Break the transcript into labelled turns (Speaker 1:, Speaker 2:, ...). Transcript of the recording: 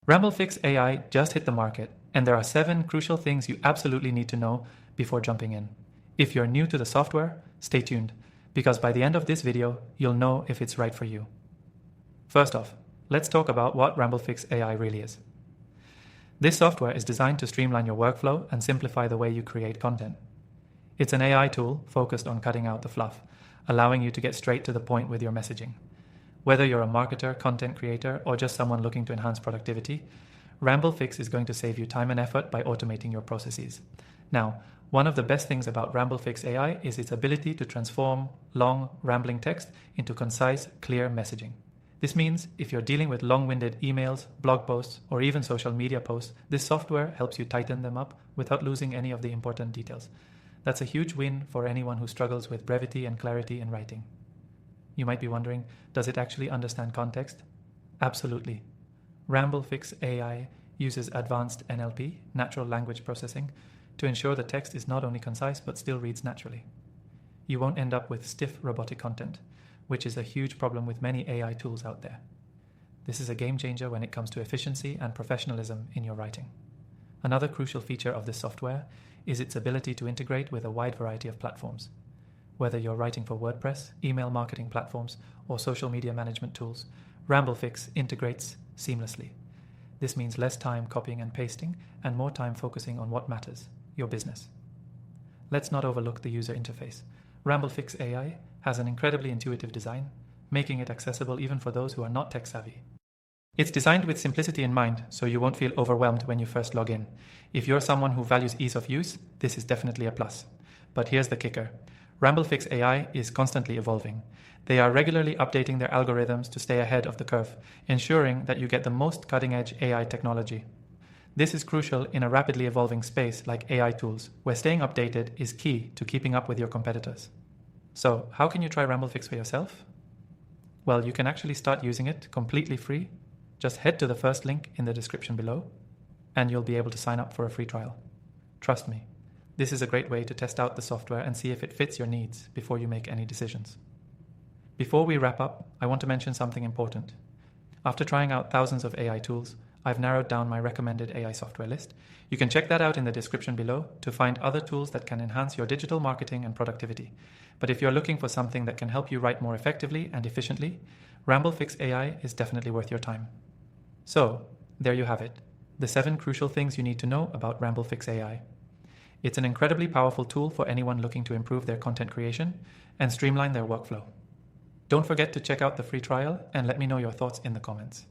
Speaker 1: RambleFix AI just hit the market, and there are 7 crucial things you absolutely need to know before jumping in. If you're new to the software, stay tuned, because by the end of this video, you'll know if it's right for you. First off, let's talk about what RambleFix AI really is. This software is designed to streamline your workflow and simplify the way you create content. It's an AI tool focused on cutting out the fluff, allowing you to get straight to the point with your messaging. Whether you're a marketer, content creator, or just someone looking to enhance productivity, RambleFix is going to save you time and effort by automating your processes. Now, one of the best things about RambleFix AI is its ability to transform long, rambling text into concise, clear messaging. This means if you're dealing with long-winded emails, blog posts, or even social media posts, this software helps you tighten them up without losing any of the important details. That's a huge win for anyone who struggles with brevity and clarity in writing. You might be wondering, does it actually understand context? Absolutely. RambleFix AI uses advanced NLP, natural language processing, to ensure the text is not only concise but still reads naturally. You won't end up with stiff robotic content, which is a huge problem with many AI tools out there. This is a game changer when it comes to efficiency and professionalism in your writing. Another crucial feature of this software is its ability to integrate with a wide variety of platforms. Whether you're writing for WordPress, email marketing platforms, or social media management tools, RambleFix integrates seamlessly. This means less time copying and pasting and more time focusing on what matters, your business. Let's not overlook the user interface. RambleFix AI has an incredibly intuitive design, making it accessible even for those who are not tech savvy. It's designed with simplicity in mind, so you won't feel overwhelmed when you first log in. If you're someone who values ease of use, this is definitely a plus. But here's the kicker. RambleFix AI is constantly evolving. They are regularly updating their algorithms to stay ahead of the curve, ensuring that you get the most cutting-edge AI technology. This is crucial in a rapidly evolving space like AI tools, where staying updated is key to keeping up with your competitors. So, how can you try RambleFix for yourself? Well, you can actually start using it completely free. Just head to the first link in the description below, and you'll be able to sign up for a free trial. Trust me, this is a great way to test out the software and see if it fits your needs before you make any decisions. Before we wrap up, I want to mention something important. After trying out thousands of AI tools, I've narrowed down my recommended AI software list. You can check that out in the description below to find other tools that can enhance your digital marketing and productivity. But if you're looking for something that can help you write more effectively and efficiently, RambleFix AI is definitely worth your time. So, there you have it, the 7 crucial things you need to know about RambleFix AI. It's an incredibly powerful tool for anyone looking to improve their content creation and streamline their workflow. Don't forget to check out the free trial and let me know your thoughts in the comments.